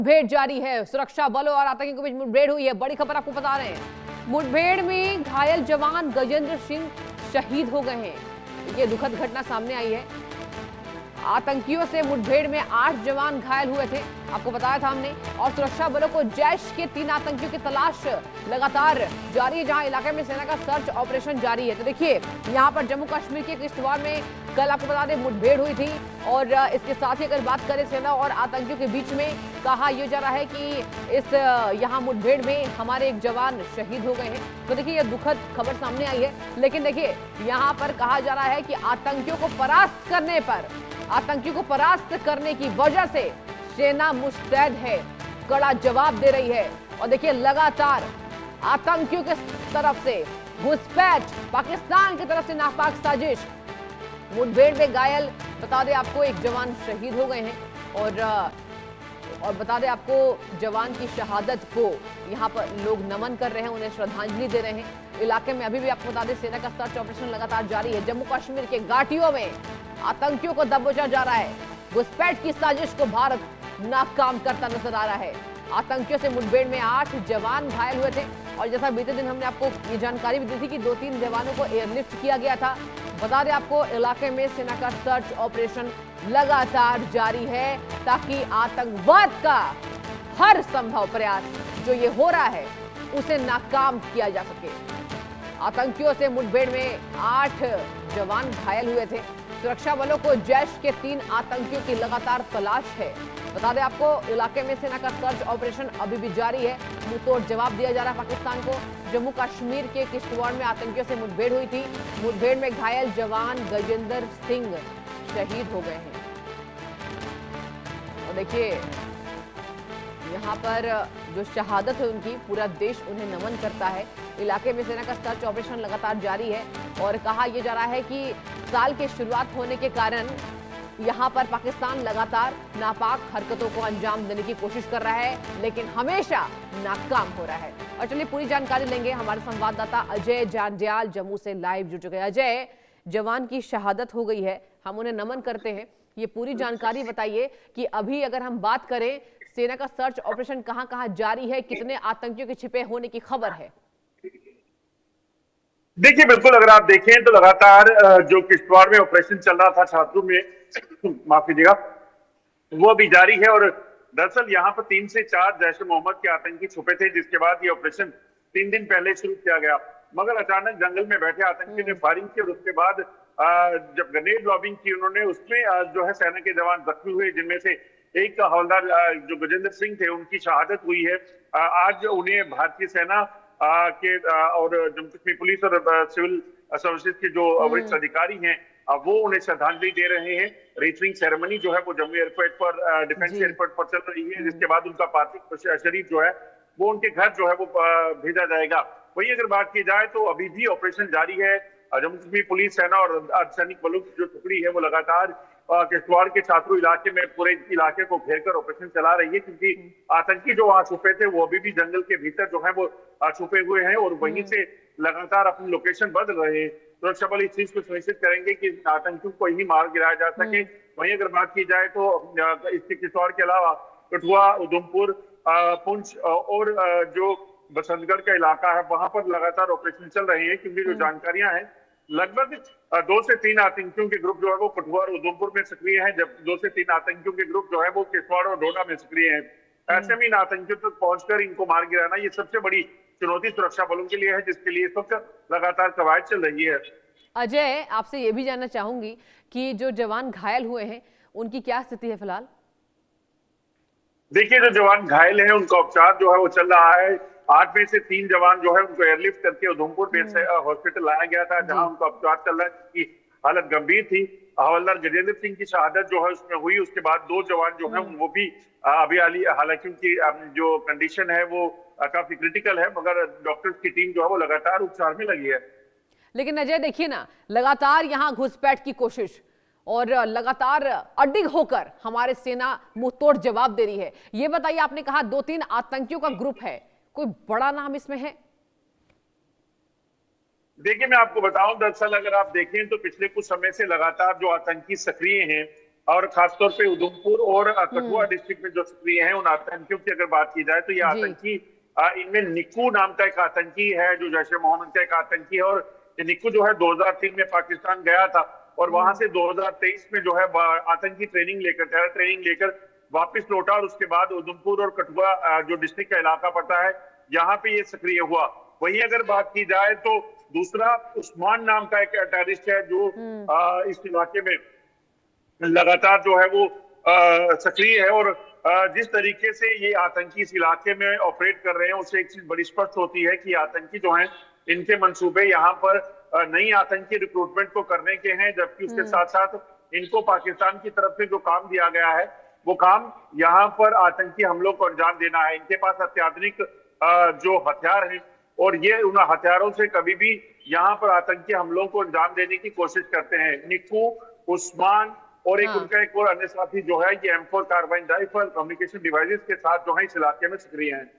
मुठभेड़ जारी है। सुरक्षा बलों और आतंकियों के बीच मुठभेड़ हुई है। बड़ी खबर आपको बता रहे हैं। मुठभेड़ में घायल जवान गजेंद्र सिंह शहीद हो गए हैं। ये दुखद घटना सामने आई है। आतंकियों से मुठभेड़ में 8 जवान घायल हुए थे, आपको बताया था हमने। और सुरक्षा बलों को जैश के 3 आतंकियों की तलाश लगातार जारी है, जहां इलाके में सेना का सर्च ऑपरेशन जारी है। तो देखिए, यहां पर जम्मू कश्मीर के किश्तवाड़ में कल आपको बता दें मुठभेड़ हुई थी। और इसके साथ ही अगर बात करें सेना और आतंकियों के बीच में, कहा यह जा रहा है कि इस यहाँ मुठभेड़ में हमारे एक जवान शहीद हो गए हैं। तो देखिए, यह दुखद खबर सामने आई है। लेकिन देखिए, यहाँ पर कहा जा रहा है कि आतंकियों को परास्त करने की वजह से सेना मुस्तैद है, कड़ा जवाब दे रही है। और देखिए, लगातार आतंकियों के तरफ से घुसपैठ, पाकिस्तान की तरफ से नापाक साजिश। मुठभेड़ में घायल, बता दें आपको, एक जवान शहीद हो गए हैं। और बता दें आपको, जवान की शहादत को यहाँ पर लोग नमन कर रहे हैं, उन्हें श्रद्धांजलि दे रहे हैं। इलाके में अभी भी आपको बता दें, सेना का सर्च ऑपरेशन लगातार जारी है। जम्मू कश्मीर के घाटियों में आतंकियों को दबोचा जा रहा है। घुसपैठ की साजिश को भारत नाकाम करता नजर आ रहा है। आतंकियों से मुठभेड़ में 8 जवान घायल हुए थे। और जैसा बीते दिन हमने आपको ये जानकारी भी दी थी कि 2-3 जवानों को एयरलिफ्ट किया गया था। बता दें आपको, इलाके में सेना का सर्च ऑपरेशन लगातार जारी है, ताकि आतंकवाद का हर संभव प्रयास जो ये हो रहा है उसे नाकाम किया जा सके। आतंकियों से मुठभेड़ में 8 जवान घायल हुए थे। सुरक्षा बलों को जैश के 3 आतंकियों की लगातार तलाश है। बता दें आपको, इलाके में सेना का सर्च ऑपरेशन अभी भी जारी है। मुंहतोड़ जवाब दिया जा रहा है पाकिस्तान को। जम्मू कश्मीर के किश्तवाड़ में आतंकियों से मुठभेड़ हुई थी। मुठभेड़ में घायल जवान गजेंद्र सिंह शहीद हो गए हैं। और देखिए, यहाँ पर जो शहादत है उनकी, पूरा देश उन्हें नमन करता है। इलाके में सेना का सर्च ऑपरेशन लगातार जारी है। और कहा यह जा रहा है कि साल की शुरुआत होने के कारण यहाँ पर पाकिस्तान लगातार नापाक हरकतों को अंजाम देने की कोशिश कर रहा है, लेकिन हमेशा नाकाम हो रहा है। और चलिए, पूरी जानकारी लेंगे। हमारे संवाददाता अजय जांडियाल जम्मू से लाइव जुड़ चुके हैं। अजय, जवान की शहादत हो गई है, हम उन्हें नमन करते हैं। ये पूरी जानकारी बताइए कि अभी अगर हम बात करें, सेना का सर्च ऑपरेशन कहां कहां जारी है, कितने आतंकियों के छिपे होने की खबर है? देखिए, बिल्कुल, अगर आप देखें तो लगातार जो किश्तवाड़ में ऑपरेशन चल रहा था छात्रों में माफ कीजिएगा, वो अभी जारी है। और दरअसल यहाँ पर 3 से 4 जैश ए मोहम्मद के आतंकी छुपे थे, जिसके बाद ये ऑपरेशन 3 दिन पहले शुरू किया गया। मगर अचानक जंगल में बैठे आतंकी ने फायरिंग की और उसके बाद जब ग्रेनेड लॉबिंग की उन्होंने, उसमें जो है सेना के जवान जख्मी हुए, जिनमें से एक हवलदार जो गजेंद्र सिंह थे, उनकी शहादत हुई है। आज उन्हें भारतीय सेना के और जम्मू कश्मीर पुलिस और सिविल सर्विसेज के जो वरिष्ठ अधिकारी हैं, वो उन्हें श्रद्धांजलि दे रहे हैं। रीटरिंग सेरेमनी जो है वो जम्मू एयरपोर्ट पर, डिफेंस एयरपोर्ट पर चल रही है, जिसके बाद उनका पार्थिव शरीर जो है वो उनके घर जो है वो भेजा जाएगा। वही अगर बात की जाए तो अभी भी ऑपरेशन जारी है। जम्मू कश्मीर पुलिस, सेना और अर्धसैनिक बलों की जो टुकड़ी है वो लगातार किश्तवाड़ के छात्रों इलाके में पूरे इलाके को घेरकर ऑपरेशन चला रही है, क्योंकि आतंकी जो वहां छुपे थे वो अभी भी जंगल के भीतर जो है वो छुपे हुए हैं और वहीं से लगातार अपनी लोकेशन बदल रहे हैं। सुरक्षा बल इस चीज को सुनिश्चित करेंगे कि आतंकियों को ही मार गिराया जा सके। वहीं अगर बात की जाए तो इसके किश्तवाड़ के अलावा कठुआ, उधमपुर, पुंछ और जो बसंतगढ़ का इलाका है, वहां पर लगातार ऑपरेशन चल रहे हैं, क्योंकि जो जानकारियां हैं, लगभग 2 से 3 आतंकियों के ग्रुप जो है वो कठुआ और उधमपुर में सक्रिय हैं, जब 2 से 3 आतंकियों के ग्रुप जो है वो किश्तवाड़ और डोडा में सक्रिय हैं। ऐसे में इन आतंकियों तक पहुंचकर इनको मार गिराना, ये सबसे बड़ी चुनौती सुरक्षा बलों के लिए है, जिसके लिए इस वक्त लगातार कवायद चल रही है। अजय, आपसे ये भी जानना चाहूंगी कि जो जवान घायल हुए हैं उनकी क्या स्थिति है फिलहाल? देखिए, जो जवान घायल हैं उनका उपचार जो है वो चल रहा है। 8 में से 3 जवान जो है उनको एयरलिफ्ट करके उधमपुर बेस हॉस्पिटल लाया गया था, जहां उनका उपचार चल रहा है, की हालत गंभीर थी। हवलदार गजेंद्र सिंह की शहादत जो है उसमें हुई, उसके बाद 2 जवान जो है वो भी अभी हालांकि उनकी जो कंडीशन है वो काफी क्रिटिकल है, मगर डॉक्टर्स की टीम जो है वो लगातार उपचार में लगी है। लेकिन अजय, देखिए ना, लगातार यहाँ घुसपैठ की कोशिश और लगातार अडिग होकर हमारे सेना मुंहतोड़ जवाब दे रही है। ये बताइए, आपने कहा 2-3 आतंकियों का ग्रुप है, कोई बड़ा नाम इसमें है? देखिए, मैं आपको बताऊं, दरअसल अगर आप देखें तो पिछले कुछ समय से लगातार जो आतंकी सक्रिय हैं और खासतौर पे उधमपुर और कठुआ डिस्ट्रिक्ट में जो सक्रिय हैं उन आतंकियों की अगर बात की जाए तो ये जी। आतंकी इनमें निक्कू नाम का एक आतंकी है जो जैश ए मोहम्मद का एक आतंकी है। और ये निक्कू जो है 2003 में पाकिस्तान गया था और वहां से 2023 में जो है आतंकी ट्रेनिंग लेकर टेरर ट्रेनिंग लेकर वापस लौटा और उसके बाद उधमपुर और कठुआ जो डिस्ट्रिक्ट का इलाका पड़ता है यहाँ पे ये सक्रिय हुआ। वहीं अगर बात की जाए तो दूसरा उस्मान नाम का एक टेररिस्ट है जो इस इलाके में लगातार जो है वो सक्रिय है। और जिस तरीके से ये आतंकी इस इलाके में ऑपरेट कर रहे हैं उससे एक चीज बड़ी स्पष्ट होती है कि आतंकी जो हैं इनके मंसूबे यहाँ पर नई आतंकी रिक्रूटमेंट को करने के हैं, जबकि उसके साथ साथ इनको पाकिस्तान की तरफ से जो काम दिया गया है वो काम यहाँ पर आतंकी हमलों को अंजाम देना है। इनके पास अत्याधुनिक जो हथियार हैं और ये उन हथियारों से कभी भी यहाँ पर आतंकी हमलों को अंजाम देने की कोशिश करते हैं। निक्कू, उस्मान और उनका एक और अन्य साथी जो है ये M4 carbene rifle communication devices के साथ जो है इस इलाके में सक्रिय हैं।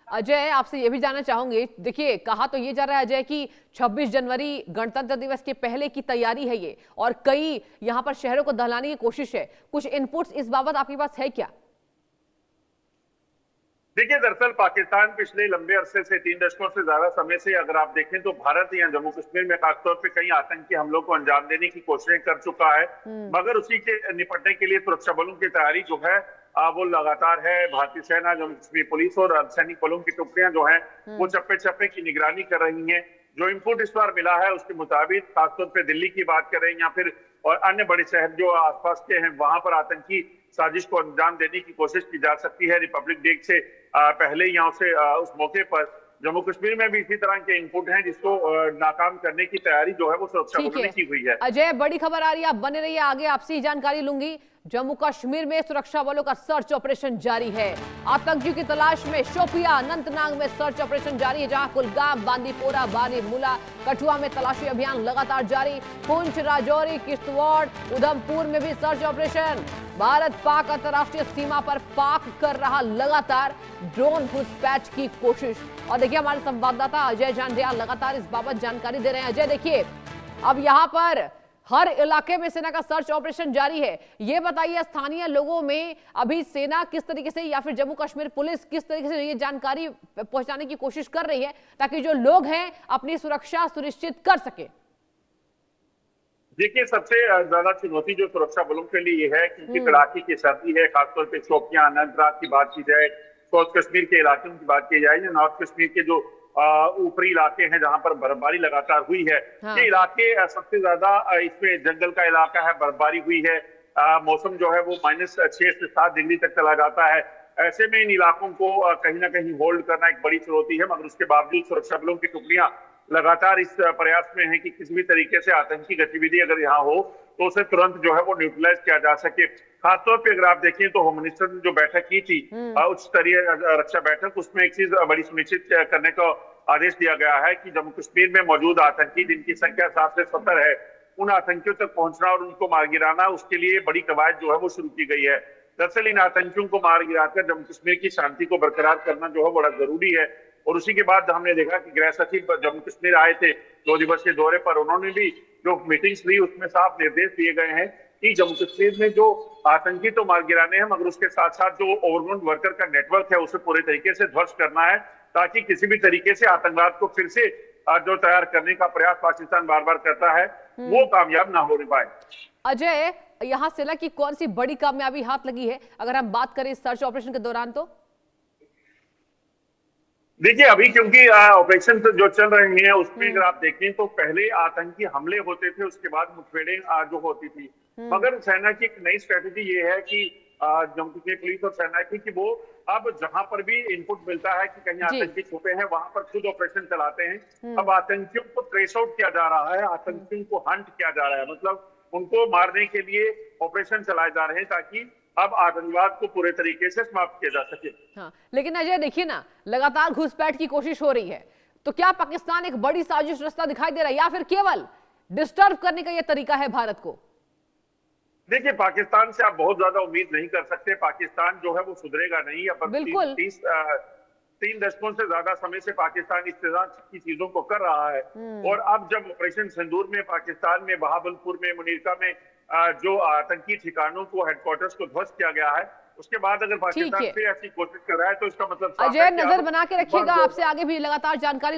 अजय, आपसे ये भी जानना चाहूंगी, देखिए कहा तो ये जा रहा है अजय कि 26 जनवरी गणतंत्र दिवस के पहले की तैयारी है ये और कई यहाँ पर शहरों को दहलाने की कोशिश है, कुछ इनपुट्स इस बाबत आपके पास है क्या? देखिए दरअसल पाकिस्तान पिछले लंबे अरसे से 3 दशकों से ज्यादा समय से अगर आप देखें तो भारत या जम्मू कश्मीर में खासतौर पे कई आतंकी हमलों को अंजाम देने की कोशिशें कर चुका है, मगर उसी के निपटने के लिए सुरक्षा बलों की तैयारी जो है वो लगातार है। भारतीय सेना, जम्मू कश्मीर पुलिस और अर्धसैनिक बलों की टुकड़ियां जो हैं वो चप्पे चप्पे की निगरानी कर रही हैं। जो इनपुट इस बार मिला है उसके मुताबिक खासतौर पर दिल्ली की बात करें या फिर और अन्य बड़े शहर जो आसपास के हैं वहां पर आतंकी साजिश को अंजाम देने की कोशिश की जा सकती है। रिपब्लिक डे से पहले यहाँ से उस मौके पर जम्मू कश्मीर में भी इसी तरह के इनपुट हैं जिसको नाकाम करने की तैयारी जो है वो सुरक्षा बलों ने की हुई है। अजय, बड़ी खबर आ रही है, आप बने रहिए, आगे आपसे ही जानकारी लूंगी। जम्मू कश्मीर में सुरक्षा बलों का सर्च ऑपरेशन जारी है। आतंकियों की तलाश में शोपिया, अनंतनाग में सर्च ऑपरेशन जारी है, जहां कुलगाम, बांदीपोरा, बारामूला, कठुआ में तलाशी अभियान लगातार जारी। पुंछ, राजौरी, किश्तवाड़, उधमपुर में भी सर्च ऑपरेशन। भारत पाक अंतरराष्ट्रीय सीमा पर पाक कर रहा लगातार ड्रोन घुसपैठ की कोशिश। और देखिए हमारे संवाददाता अजय जांडिया लगातार इस बाबत जानकारी दे रहे हैं। अजय, देखिए अब यहाँ पर हर इलाके में सेना का सर्च ऑपरेशन जारी है। ये बताइए स्थानीय लोगों में अभी सेना किस तरीके से या फिर जम्मू कश्मीर पुलिस किस तरीके से ये जानकारी पहुंचाने की कोशिश कर रही है ताकि जो लोग हैं अपनी सुरक्षा सुनिश्चित कर सके? देखिए सबसे ज्यादा चुनौती जो सुरक्षा बलों के लिए ये है क्योंकि कड़ाके की सर्दी है, खासतौर पे शोपियां, अनंतनाग की बात की जाए, साउथ कश्मीर के इलाकों की बात की जाए या नॉर्थ कश्मीर के जो ऊपरी इलाके हैं जहां पर बर्फबारी लगातार हुई है, ये इलाके सबसे ज्यादा इसमें जंगल का इलाका है, बर्फबारी हुई है, मौसम जो है वो -6 से 7 डिग्री तक चला जाता है। ऐसे में इन इलाकों को कहीं ना कहीं होल्ड करना एक बड़ी चुनौती है, मगर उसके बावजूद सुरक्षा बलों की टुकड़ियां लगातार इस प्रयास में है कि किसी भी तरीके से आतंकी गतिविधि अगर यहाँ हो तो उसे तुरंत जो है वो न्यूट्रलाइज किया जा सके। खासतौर पे अगर आप देखें तो होम मिनिस्टर ने जो बैठक की थी उच्च स्तरीय रक्षा बैठक, उसमें एक चीज बड़ी सुनिश्चित करने का आदेश दिया गया है कि जम्मू कश्मीर में मौजूद आतंकी जिनकी संख्या 7 से 70 है, उन आतंकियों तक पहुंचना और उनको मार गिराना, उसके लिए बड़ी कवायद जो है वो शुरू की गई है। दरअसल इन आतंकियों को मार गिराकर जम्मू कश्मीर की शांति को बरकरार करना जो है बड़ा जरूरी है। और उसी के बाद हमने देखा कि गृह सचिव जम्मू कश्मीर आए थे 2 दिवसीय दौरे पर, उन्होंने भी जो मीटिंग्स ली उसमें साफ निर्देश दिए गए हैं कि जम्मू कश्मीर में जो आतंकी तो मार गिराने हैं मगर उसके साथ साथ जो ओवरग्राउंड वर्कर का नेटवर्क है उसे पूरे तरीके से ध्वस्त करना है ताकि किसी भी तरीके से आतंकवाद को फिर से जो तैयार करने का प्रयास पाकिस्तान बार बार करता है वो कामयाब ना हो पाए। अजय, यहाँ सेना की कौन सी बड़ी कामयाबी हाथ लगी है अगर हम बात करें सर्च ऑपरेशन के दौरान? तो देखिए अभी क्योंकि ऑपरेशन जो चल रहे हैं उसमें अगर आप देखें तो पहले आतंकी हमले होते थे, उसके बाद मुठभेड़ें जो होती थी, मगर सेना की एक नई स्ट्रेटेजी ये है कि जम्मू कश्मीर पुलिस और सेना की कि वो अब जहां पर भी इनपुट मिलता है कि कहीं आतंकी छुपे हैं वहां पर खुद ऑपरेशन चलाते हैं। अब आतंकियों को ट्रेस आउट किया जा रहा है, आतंकियों को हंट किया जा रहा है, मतलब उनको मारने के लिए ऑपरेशन चलाए जा रहे हैं ताकि अब आतंकवाद को पूरे तरीके से समाप्त किया जा सके। हाँ, लेकिन अजय देखिए ना, लगातार घुसपैठ की कोशिश हो रही है, तो क्या पाकिस्तान एक बड़ी साजिश रास्ता दिखाई दे रहा है या फिर केवल डिस्टर्ब करने का यह तरीका है भारत को? देखिए पाकिस्तान से आप बहुत ज्यादा उम्मीद नहीं कर सकते, पाकिस्तान जो है वो सुधरेगा नहीं। अब बिल्कुल 3 दशकों से ज्यादा समय से पाकिस्तान इस तरह की चीजों को कर रहा है और अब जब ऑपरेशन सिंदूर में पाकिस्तान में बहावलपुर में मुनीरका में जो आतंकी ठिकानों को, हेडक्वार्टर्स को ध्वस्त किया गया है, उसके बाद अगर पाकिस्तान है। फिर ऐसी कोशिश कर रहा है तो इसका मतलब साफ है अजय कि नजर अब बना के रखिएगा, आपसे आगे भी लगातार जानकारी